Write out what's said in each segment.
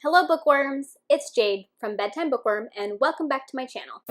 Hello bookworms, it's Jade from Bedtime Bookworm and welcome back to my channel.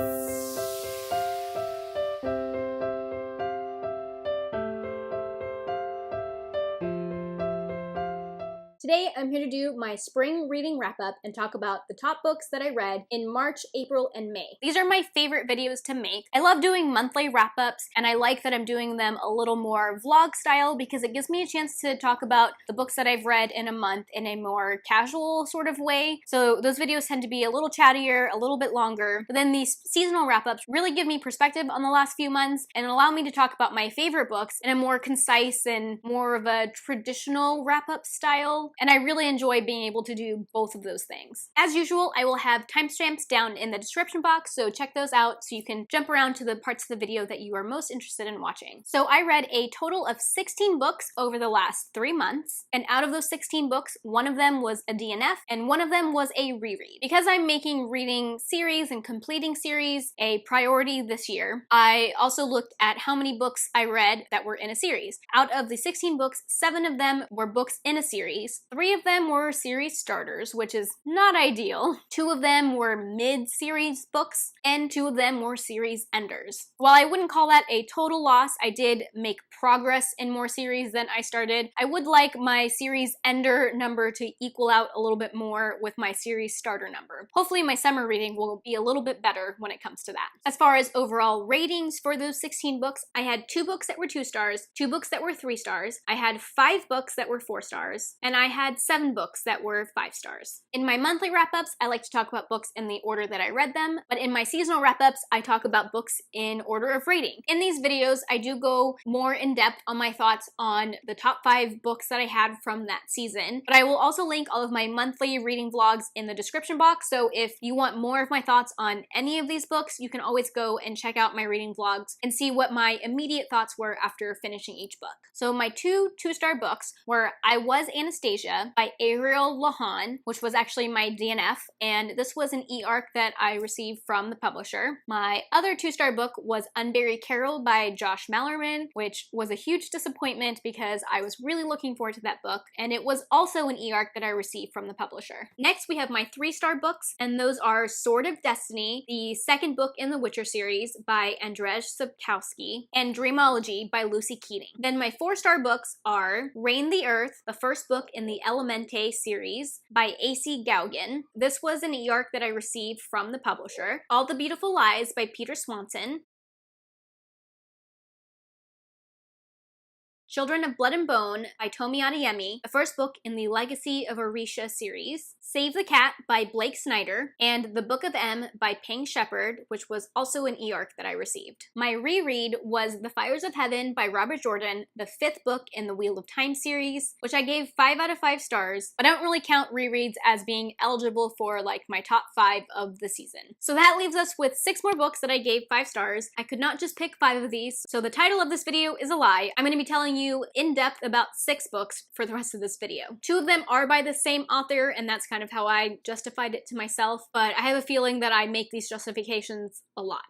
Today I'm here to do my spring reading wrap-up and talk about the top books that I read in March, April, and May. These are my favorite videos to make. I love doing monthly wrap-ups and I like that I'm doing them a little more vlog style because it gives me a chance to talk about the books that I've read in a month in a more casual sort of way. So those videos tend to be a little chattier, a little bit longer, but then these seasonal wrap-ups really give me perspective on the last few months and allow me to talk about my favorite books in a more concise and more of a traditional wrap-up style. And I really enjoy being able to do both of those things. As usual, I will have timestamps down in the description box, so check those out so you can jump around to the parts of the video that you are most interested in watching. So I read a total of 16 books over the last 3 months, and out of those 16 books, one of them was a DNF, and one of them was a reread. Because I'm making reading series and completing series a priority this year, I also looked at how many books I read that were in a series. Out of the 16 books, 7 of them were books in a series. 3 of them were series starters, which is not ideal. 2 of them were mid-series books, and 2 of them were series enders. While I wouldn't call that a total loss, I did make progress in more series than I started. I would like my series ender number to equal out a little bit more with my series starter number. Hopefully my summer reading will be a little bit better when it comes to that. As far as overall ratings for those 16 books, I had 2 books that were 2 stars, 2 books that were 3 stars, I had 5 books that were 4 stars, and I had 7 books that were 5 stars. In my monthly wrap-ups, I like to talk about books in the order that I read them, but in my seasonal wrap-ups, I talk about books in order of rating. In these videos, I do go more in depth on my thoughts on the top 5 books that I had from that season, but I will also link all of my monthly reading vlogs in the description box, so if you want more of my thoughts on any of these books, you can always go and check out my reading vlogs and see what my immediate thoughts were after finishing each book. So my 2 2-star books were I Was Anastasia by Ariel Lahan, which was actually my DNF, and this was an e-arc that I received from the publisher. My other 2-star book was Unbury Carol by Josh Malerman, which was a huge disappointment because I was really looking forward to that book, and it was also an e-arc that I received from the publisher. Next, we have my 3-star books, and those are Sword of Destiny, the second book in the Witcher series by Andrzej Sapkowski, and Dreamology by Lucy Keating. Then my 4-star books are Reign the Earth, the first book in the Elemente series by A.C. Gauguin. This was an e-arc that I received from the publisher. All the Beautiful Lies by Peter Swanson. Children of Blood and Bone by Tomi Adeyemi, the first book in the Legacy of Orisha series. Save the Cat by Blake Snyder, and The Book of M by Peng Shepherd, which was also an e-arc that I received. My reread was The Fires of Heaven by Robert Jordan, the 5th book in the Wheel of Time series, which I gave 5 out of 5 stars, but I don't really count rereads as being eligible for like my top 5 of the season. So that leaves us with 6 more books that I gave 5 stars. I could not just pick 5 of these, so the title of this video is a lie. I'm going to be telling you in depth about 6 books for the rest of this video. 2 of them are by the same author, and that's kind of how I justified it to myself, but I have a feeling that I make these justifications a lot.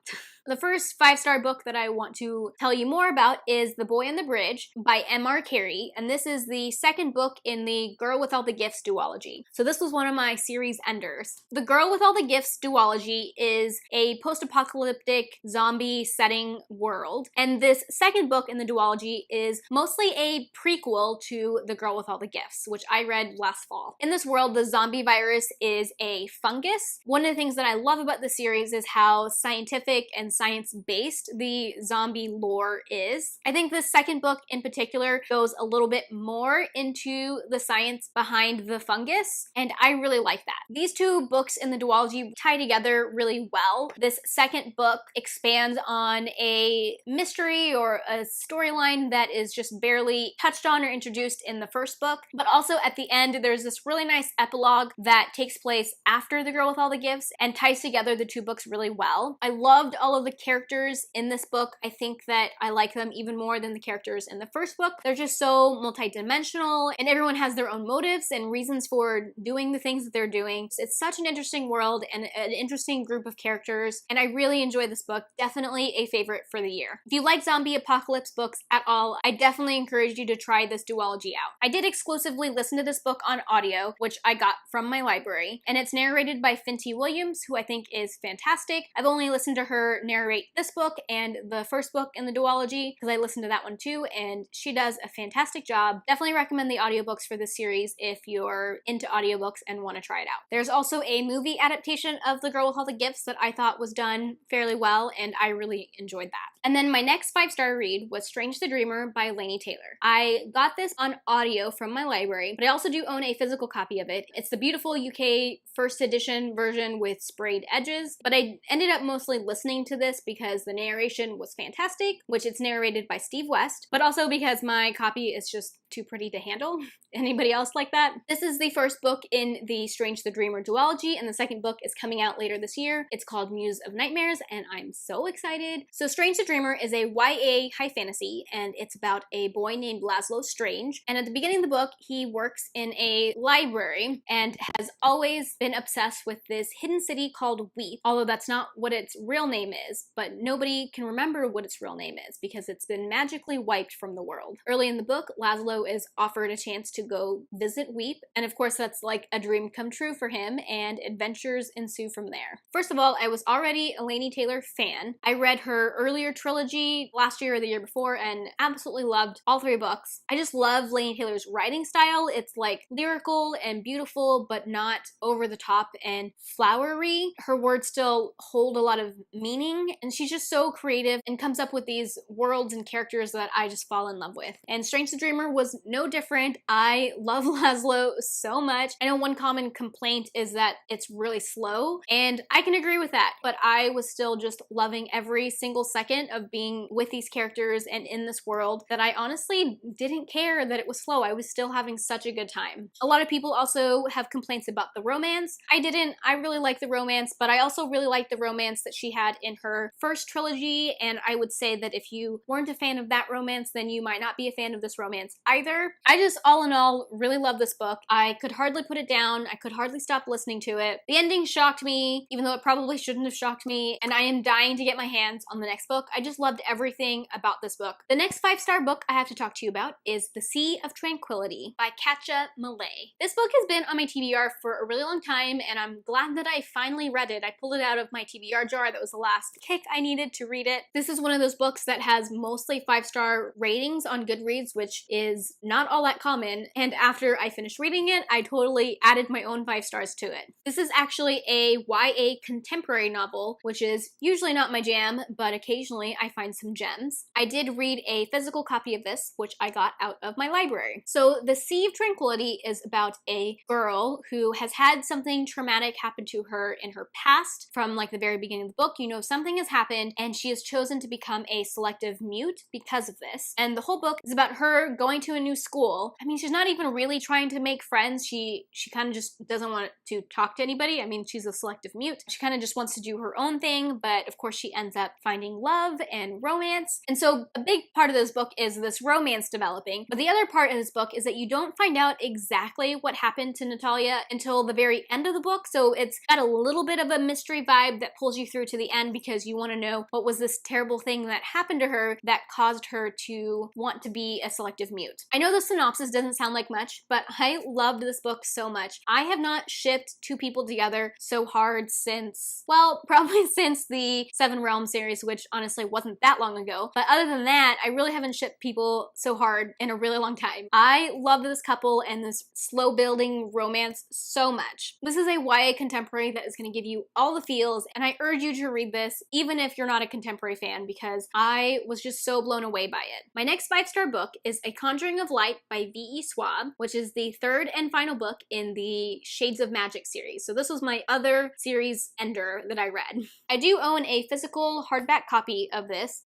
The first 5-star book that I want to tell you more about is The Boy and the Bridge by MR Carey, and this is the second book in the Girl with All the Gifts duology. So this was one of my series enders. The Girl with All the Gifts duology is a post-apocalyptic zombie setting world, and this second book in the duology is mostly a prequel to The Girl with All the Gifts, which I read last fall. In this world, the zombie virus is a fungus. One of the things that I love about the series is how scientific and science-based the zombie lore is. I think the second book in particular goes a little bit more into the science behind the fungus, and I really like that. These 2 books in the duology tie together really well. This second book expands on a mystery or a storyline that is just barely touched on or introduced in the first book, but also at the end there's this really nice epilogue that takes place after The Girl with All the Gifts and ties together the 2 books really well. I loved all of of the characters in this book. I think that I like them even more than the characters in the first book. They're just so multi-dimensional, and everyone has their own motives and reasons for doing the things that they're doing. It's such an interesting world and an interesting group of characters, and I really enjoy this book. Definitely a favorite for the year. If you like zombie apocalypse books at all, I definitely encourage you to try this duology out. I did exclusively listen to this book on audio, which I got from my library, and it's narrated by Fenty Williams, who I think is fantastic. I've only listened to her narrate this book and the first book in the duology because I listened to that one too, and she does a fantastic job. Definitely recommend the audiobooks for this series if you're into audiobooks and want to try it out. There's also a movie adaptation of The Girl with All the Gifts that I thought was done fairly well, and I really enjoyed that. And then my next 5-star read was Strange the Dreamer by Laini Taylor. I got this on audio from my library, but I also do own a physical copy of it. It's the beautiful UK first edition version with sprayed edges, but I ended up mostly listening to this because the narration was fantastic, which it's narrated by Steve West, but also because my copy is just too pretty to handle. Anybody else like that? This is the first book in the Strange the Dreamer duology, and the second book is coming out later this year. It's called Muse of Nightmares, and I'm so excited. So Strange the Dreamer is a YA high fantasy, and it's about a boy named Laszlo Strange, and at the beginning of the book, he works in a library and has always been obsessed with this hidden city called Weep, although that's not what its real name is, but nobody can remember what its real name is because it's been magically wiped from the world. Early in the book, Laszlo is offered a chance to go visit Weep, and of course that's like a dream come true for him, and adventures ensue from there. First of all, I was already a Laini Taylor fan. I read her earlier trilogy last year or the year before and absolutely loved all 3 books. I just love Laini Taylor's writing style. It's like lyrical and beautiful, but not over the top and flowery. Her words still hold a lot of meaning, and she's just so creative and comes up with these worlds and characters that I just fall in love with. And Strange the Dreamer was no different. I love Laszlo so much. I know one common complaint is that it's really slow, and I can agree with that, but I was still just loving every single second of being with these characters and in this world that I honestly didn't care that it was slow. I was still having such a good time. A lot of people also have complaints about the romance. I didn't. I really like the romance, but I also really like the romance that she had in her first trilogy, and I would say that if you weren't a fan of that romance, then you might not be a fan of this romance either. I just, all in all, really love this book. I could hardly put it down. I could hardly stop listening to it. The ending shocked me, even though it probably shouldn't have shocked me, and I am dying to get my hands on the next book. I just loved everything about this book. The next 5-star book I have to talk to you about is The Sea of Tranquility by Katja Millay. This book has been on my TBR for a really long time, and I'm glad that I finally read it. I pulled it out of my TBR jar. That was the last kick I needed to read it. This is one of those books that has mostly 5-star ratings on Goodreads, which is not all that common, and after I finished reading it, I totally added my own 5 stars to it. This is actually a YA contemporary novel, which is usually not my jam, but occasionally I find some gems. I did read a physical copy of this, which I got out of my library. So The Sea of Tranquility is about a girl who has had something traumatic happen to her in her past. From like the very beginning of the book, you know something has happened, and she has chosen to become a selective mute because of this. And the whole book is about her going to a new school. I mean, she's not even really trying to make friends. She kind of just doesn't want to talk to anybody. I mean, she's a selective mute. She kind of just wants to do her own thing, but of course she ends up finding love and romance. And so a big part of this book is this romance developing, but the other part of this book is that you don't find out exactly what happened to Natalia until the very end of the book. So it's got a little bit of a mystery vibe that pulls you through to the end because you want to know what was this terrible thing that happened to her that caused her to want to be a selective mute. I know the synopsis doesn't sound like much, but I loved this book so much. I have not shipped 2 people together so hard since, well, probably since the Seven Realms series, which honestly wasn't that long ago. But other than that, I really haven't shipped people so hard in a really long time. I love this couple and this slow building romance so much. This is a YA contemporary that is going to give you all the feels, and I urge you to read this even if you're not a contemporary fan because I was just so blown away by it. My next 5-star book is A Conjuring of Light by V.E. Scwhab, which is the 3rd and final book in the Shades of Magic series. So this was my other series ender that I read. I do own a physical hardback copy of this.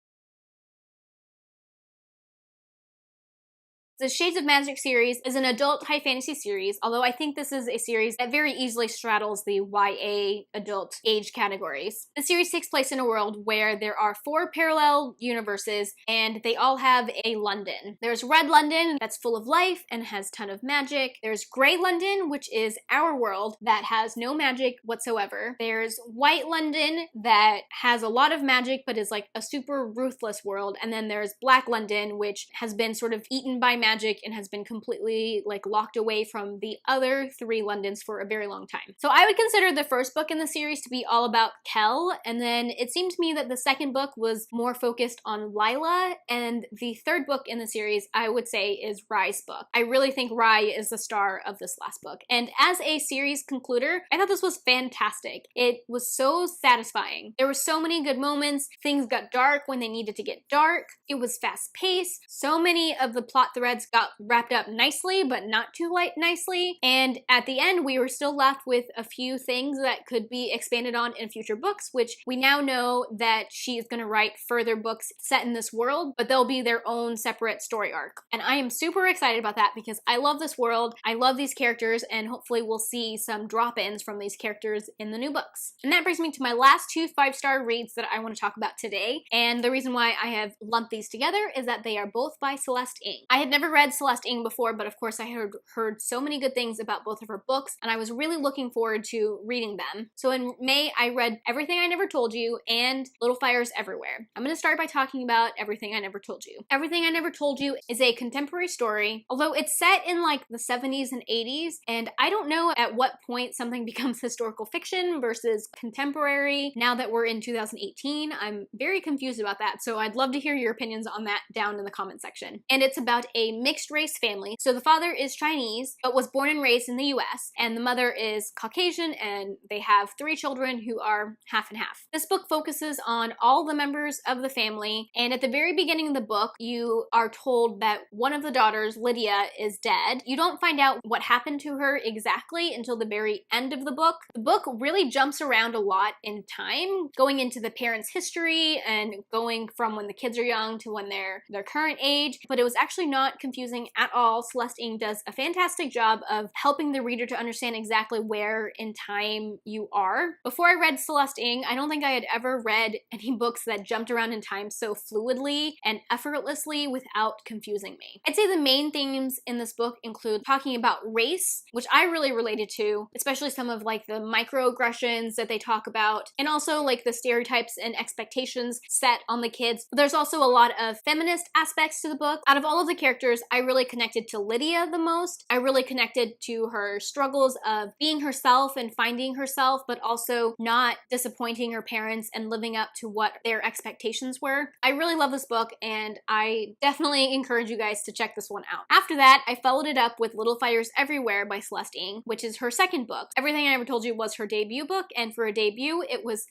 The Shades of Magic series is an adult high fantasy series, although I think this is a series that very easily straddles the YA adult age categories. The series takes place in a world where there are 4 parallel universes and they all have a London. There's Red London that's full of life and has a ton of magic. There's Grey London, which is our world that has no magic whatsoever. There's White London that has a lot of magic but is like a super ruthless world. And then there's Black London, which has been sort of eaten by magic and has been completely like locked away from the other 3 Londons for a very long time. So I would consider the first book in the series to be all about Kel, and then it seemed to me that the second book was more focused on Lila, and the third book in the series I would say is Rye's book. I really think Rye is the star of this last book, and as a series concluder, I thought this was fantastic. It was so satisfying. There were so many good moments. Things got dark when they needed to get dark. It was fast-paced. So many of the plot threads got wrapped up nicely, but not too nicely, and at the end we were still left with a few things that could be expanded on in future books, which we now know that she is going to write further books set in this world, but they'll be their own separate story arc. And I am super excited about that because I love this world, I love these characters, and hopefully we'll see some drop-ins from these characters in the new books. And that brings me to my last 2 5-star reads that I want to talk about today, and the reason why I have lumped these together is that they are both by Celeste Ng. I had never read Celeste Ng before, but of course I had heard so many good things about both of her books, and I was really looking forward to reading them. So in May, I read Everything I Never Told You and Little Fires Everywhere. I'm going to start by talking about Everything I Never Told You. Everything I Never Told You is a contemporary story, although it's set in like the 70s and 80s, and I don't know at what point something becomes historical fiction versus contemporary. Now that we're in 2018, I'm very confused about that, so I'd love to hear your opinions on that down in the comment section. And it's about a mixed race family. So the father is Chinese, but was born and raised in the US, and the mother is Caucasian, and they have 3 children who are half and half. This book focuses on all the members of the family, and at the very beginning of the book, you are told that one of the daughters, Lydia, is dead. You don't find out what happened to her exactly until the very end of the book. The book really jumps around a lot in time, going into the parents' history and going from when the kids are young to when they're their current age, but it was actually not confusing at all. Celeste Ng does a fantastic job of helping the reader to understand exactly where in time you are. Before I read Celeste Ng, I don't think I had ever read any books that jumped around in time so fluidly and effortlessly without confusing me. I'd say the main themes in this book include talking about race, which I really related to, especially some of like the microaggressions that they talk about, and also like the stereotypes and expectations set on the kids. But there's also a lot of feminist aspects to the book. Out of all of the characters, I really connected to Lydia the most. I really connected to her struggles of being herself and finding herself, but also not disappointing her parents and living up to what their expectations were. I really love this book, and I definitely encourage you guys to check this one out. After that, I followed it up with Little Fires Everywhere by Celeste Ng, which is her second book. Everything I Never Told You was her debut book, and for a debut, it was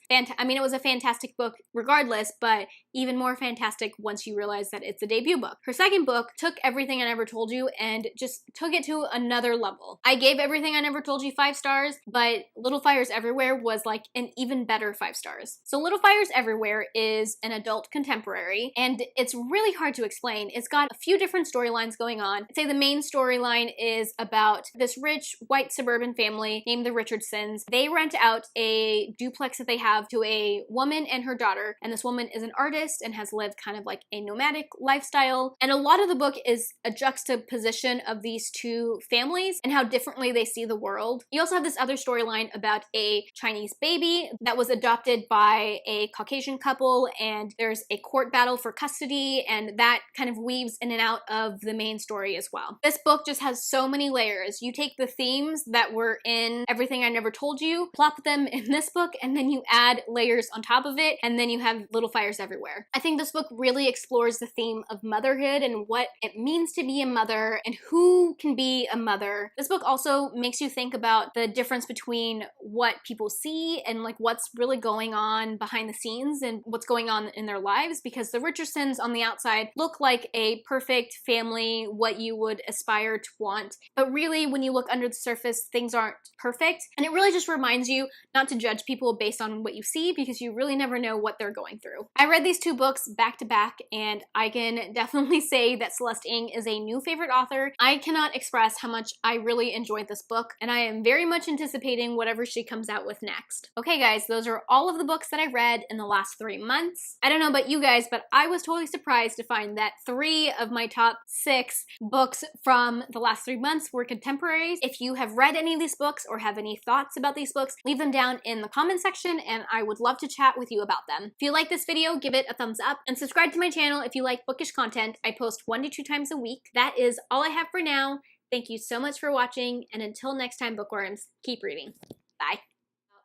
it was a fantastic book regardless, but even more fantastic once you realize that it's a debut book. Her second book took Everything I Never Told You and just took it to another level. I gave Everything I Never Told You 5 stars, but Little Fires Everywhere was like an even better 5 stars. So Little Fires Everywhere is an adult contemporary, and it's really hard to explain. It's got a few different storylines going on. I'd say the main storyline is about this rich white suburban family named the Richardsons. They rent out a duplex that they have to a woman and her daughter, and this woman is an artist and has lived kind of like a nomadic lifestyle. And a lot of the book is a juxtaposition of these two families and how differently they see the world. You also have this other storyline about a Chinese baby that was adopted by a Caucasian couple, and there's a court battle for custody, and that kind of weaves in and out of the main story as well. This book just has so many layers. You take the themes that were in Everything I Never Told You, plop them in this book, and then you add layers on top of it, and then you have Little Fires Everywhere. I think this book really explores the theme of motherhood and what it means to be a mother and who can be a mother. This book also makes you think about the difference between what people see and like what's really going on behind the scenes and what's going on in their lives, because the Richardsons on the outside look like a perfect family, what you would aspire to want, but really when you look under the surface, things aren't perfect. And it really just reminds you not to judge people based on what you see, because you really never know what they're going through. I read these two books back to back, and I can definitely say that Celeste Ng Conjuring is a new favorite author. I cannot express how much I really enjoyed this book, and I am very much anticipating whatever she comes out with next. Okay guys, those are all of the books that I read in the last 3 months. I don't know about you guys, but I was totally surprised to find that 3 of my top 6 books from the last 3 months were contemporaries. If you have read any of these books or have any thoughts about these books, leave them down in the comment section and I would love to chat with you about them. If you like this video, give it a thumbs up and subscribe to my channel if you like bookish content. I post 1 to 2 times a week. That is all I have for now. Thank you so much for watching, and until next time, bookworms, keep reading. Bye.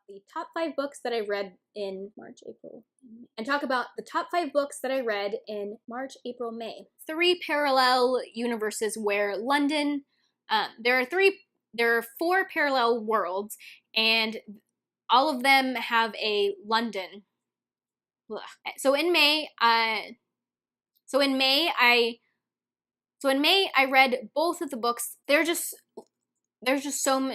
The top 5 books that I read in March, April, and talk about the top 5 books that I read in March, April, May. 3 parallel universes where London, there are 4 parallel worlds, and all of them have a London. Ugh. So in May, I read both of the books. There's just so